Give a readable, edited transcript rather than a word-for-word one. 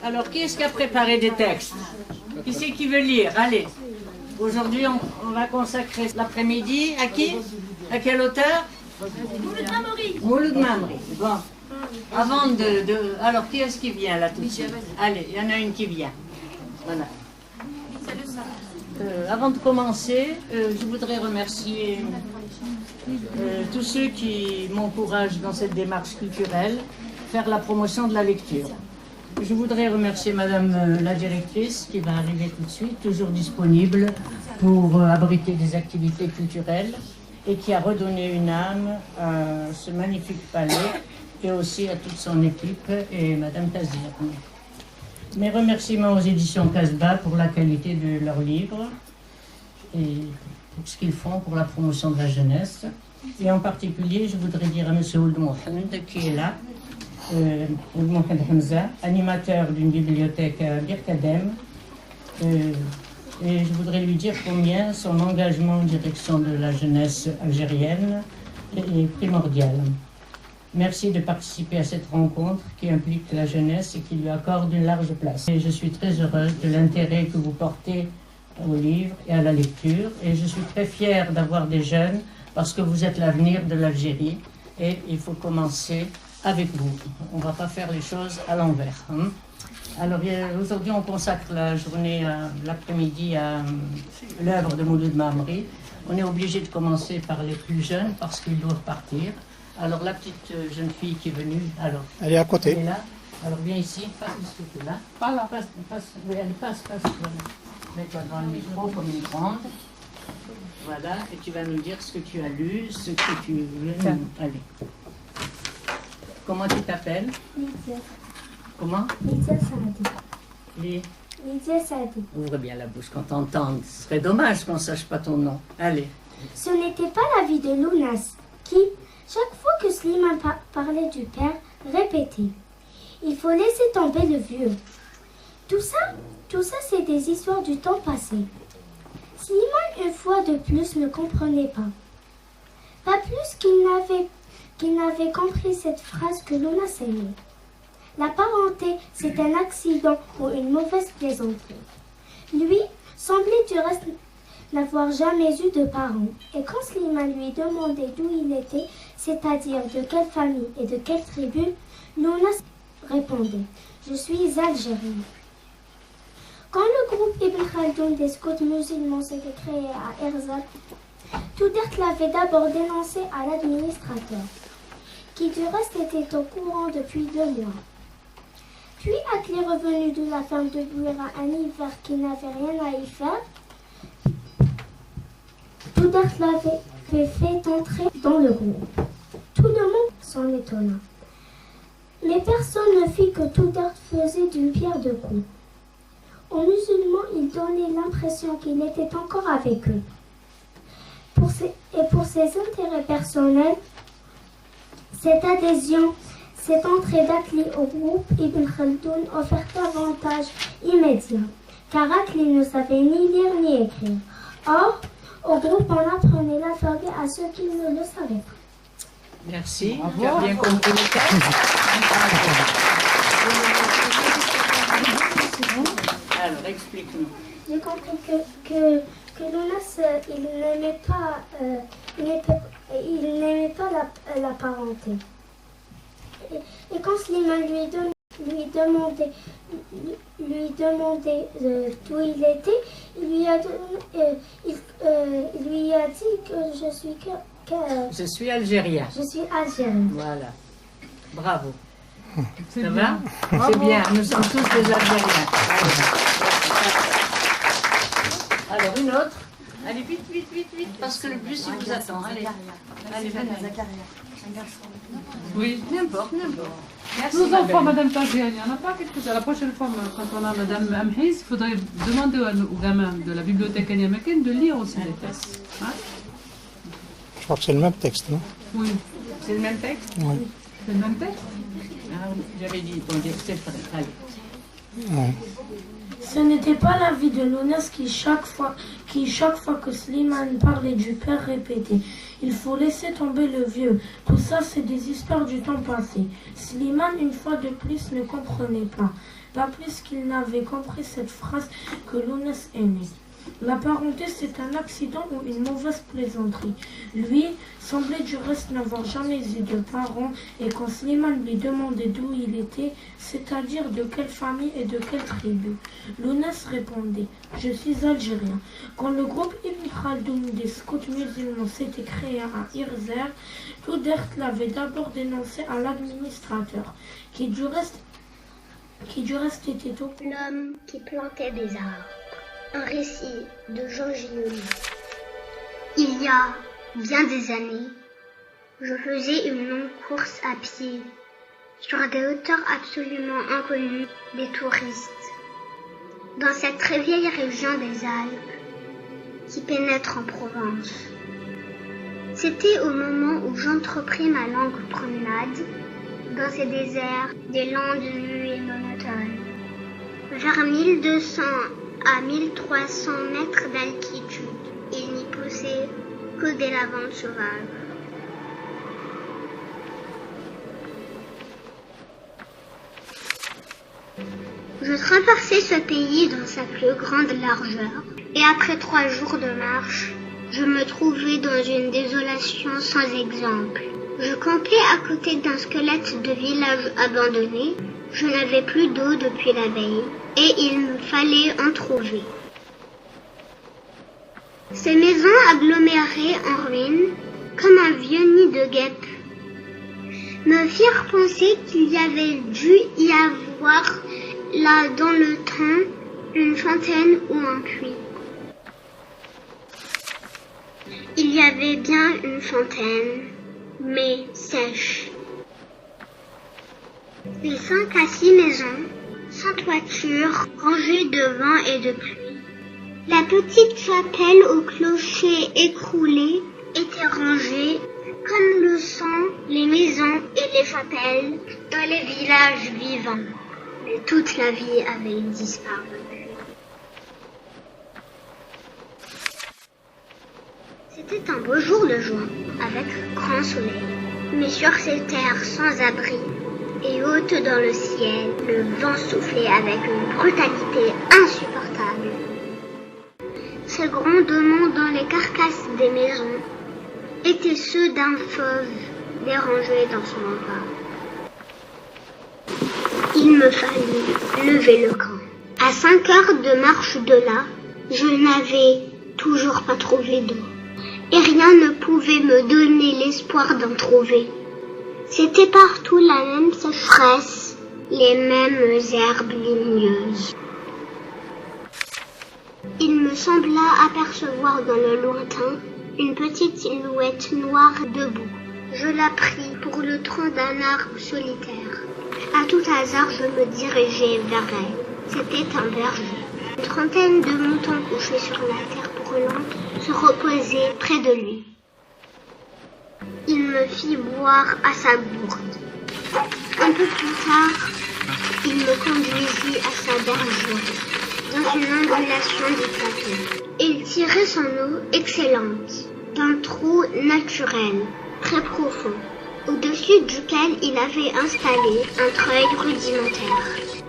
Alors, qui est-ce qui a préparé des textes? Qui c'est qui veut lire? Allez. Aujourd'hui, on va consacrer l'après-midi à qui? À quel auteur? Mouloud Mamri. Mouloud Mamri. Bon. Avant alors, qui est-ce qui vient là tout de suite? Allez, il y en a une qui vient. Voilà. Avant de commencer, je voudrais remercier tous ceux qui m'encouragent dans cette démarche culturelle, faire la promotion de la lecture. Je voudrais remercier Madame la directrice qui va arriver tout de suite, toujours disponible pour abriter des activités culturelles et qui a redonné une âme à ce magnifique palais et aussi à toute son équipe et Madame Tazir. Mes remerciements aux éditions Casbah pour la qualité de leurs livres et pour ce qu'ils font pour la promotion de la jeunesse. Et en particulier, je voudrais dire à M. Ould Mohamed qui est là, Ould Mohamed Hamza, animateur d'une bibliothèque à Birkadem. Et je voudrais lui dire combien son engagement en direction de la jeunesse algérienne est primordial. Merci de participer à cette rencontre qui implique la jeunesse et qui lui accorde une large place. Et je suis très heureuse de l'intérêt que vous portez au livre et à la lecture. Et je suis très fière d'avoir des jeunes parce que vous êtes l'avenir de l'Algérie et il faut commencer avec vous. On ne va pas faire les choses à l'envers. Hein. Alors aujourd'hui, on consacre la journée, l'après-midi à l'œuvre de Mouloud Mamri. On est obligé de commencer par les plus jeunes parce qu'ils doivent partir. Alors la petite jeune fille qui est venue, alors elle est à côté. Elle est là. Alors viens ici, passe ce que tu es là. Voilà. Passe. Oui, allez, passe. Mets-toi devant le micro comme une grande. Voilà, et tu vas nous dire ce que tu as lu, ce que tu veux. Allez. Comment tu t'appelles? Lydia. Comment? Lydia Saadi. Lydia Saadi. Ouvre bien la bouche quand t'entends. Ce serait dommage qu'on ne sache pas ton nom. Allez. Ce n'était pas la vie de Lounas qui, chaque fois que Slimane parlait du père, répétait « Il faut laisser tomber le vieux ». Tout ça c'est des histoires du temps passé. Slimane, une fois de plus, ne comprenait pas. Pas plus qu'il n'avait compris cette phrase que Lounas aimait. La parenté, c'est un accident ou une mauvaise plaisanterie. Lui semblait du reste n'avoir jamais eu de parents. Et quand Slimane lui demandait d'où il était, c'est-à-dire de quelle famille et de quelle tribu, Lounas répondait « Je suis algérien ». Quand le groupe Ibn Khaldoun des scouts musulmans s'était créé à Herzl, Toudert l'avait d'abord dénoncé à l'administrateur, qui du reste était au courant depuis 2 mois. Puis, Akli revenu de la ferme de Bouira un hiver qui n'avait rien à y faire, Toudert l'avait fait entrer dans le groupe. Tout le monde s'en étonna. Mais personne ne fit que Toudert faisait d'une pierre deux coups. Aux musulmans, il donnait l'impression qu'il était encore avec eux. Pour ses intérêts personnels, cette adhésion, cette entrée d'Akli au groupe Ibn Khaldoun offert avantage immédiat, car Akli ne savait ni lire ni écrire. Or, au groupe, on apprenait l'alphabet à ceux qui ne le savaient pas. Merci, tu as bien compris le texte. Alors, explique-nous. J'ai compris que Lounas, il n'aimait pas la parenté. Et quand Slimane lui demandait d'où il était, il lui a dit que je suis algérien. Je suis algérien. Voilà. Bravo. Ça va? C'est bien, nous sommes tous des Algériens. Alors, une autre. Allez, vite, parce que le bus, il vous attend. Allez, venez. Oui, n'importe. Merci, nos enfants, Madame Tazir, il n'y en a pas quelques-uns. La prochaine fois, quand on a Madame Amhiz, il faudrait demander aux gamins de la bibliothèque Anyamaken de lire aussi les textes. Hein? Je crois que c'est le même texte, non? Oui. C'est le même texte? Oui. C'est le même texte? Ah, j'avais dit, bon, c'est vrai. Allez. Ouais. Ce n'était pas la vie de Lounas qui chaque fois que Slimane parlait du père répétait « Il faut laisser tomber le vieux ». Tout ça, c'est des histoires du temps passé. Slimane, une fois de plus, ne comprenait pas. pas plus qu'il n'avait compris cette phrase que Lounès est né. La parenté, c'est un accident ou une mauvaise plaisanterie. Lui semblait du reste n'avoir jamais eu de parents, et quand Slimane lui demandait d'où il était, c'est-à-dire de quelle famille et de quelle tribu, Lounès répondait « Je suis algérien ». Quand le groupe Ibn Khaldoun des scouts musulmans s'était créé à Irzer, Toudert l'avait d'abord dénoncé à l'administrateur, qui du reste était au L'homme qui plantait des arbres. Un récit de Jean Ginouni. Il y a bien des années, je faisais une longue course à pied sur des hauteurs absolument inconnues des touristes, dans cette très vieille région des Alpes qui pénètre en Provence. C'était au moment où j'entrepris ma longue promenade dans ces déserts des landes nues et monotones. Vers 1200 à 1300 mètres d'altitude, il n'y poussait que des lavandes sauvages. Je traversais ce pays dans sa plus grande largeur, et après 3 jours de marche, je me trouvais dans une désolation sans exemple. Je campais à côté d'un squelette de village abandonné. Je n'avais plus d'eau depuis la veille, et il me fallait en trouver. Ces maisons agglomérées en ruine, comme un vieux nid de guêpes, me firent penser qu'il y avait dû y avoir, là dans le temps, une fontaine ou un puits. Il y avait bien une fontaine, mais sèche. Les 5 à 6 maisons, sans toiture, rangées de vent et de pluie. La petite chapelle au clocher écroulé était rangée, comme le sont les maisons et les chapelles dans les villages vivants. Mais toute la vie avait disparu. C'était un beau jour de juin, avec grand soleil. Mais sur ces terres sans abri et hautes dans le ciel, le vent soufflait avec une brutalité insupportable. Ces grondements dans les carcasses des maisons étaient ceux d'un fauve dérangé dans son repas. Il me fallut lever le camp. À 5 heures de marche de là, je n'avais toujours pas trouvé d'eau. Et rien ne pouvait me donner l'espoir d'en trouver. C'était partout la même sécheresse, les mêmes herbes ligneuses. Il me sembla apercevoir dans le lointain une petite silhouette noire debout. Je la pris pour le tronc d'un arbre solitaire. À tout hasard, je me dirigeai vers elle. C'était un berger. Une trentaine de moutons couchés sur la terre brûlante se reposaient près de lui. Il me fit boire à sa gourde. Un peu plus tard, il me conduisit à sa bergerie, dans une ondulation du plateau. Il tirait son eau excellente, d'un trou naturel, très profond, au-dessus duquel il avait installé un treuil rudimentaire.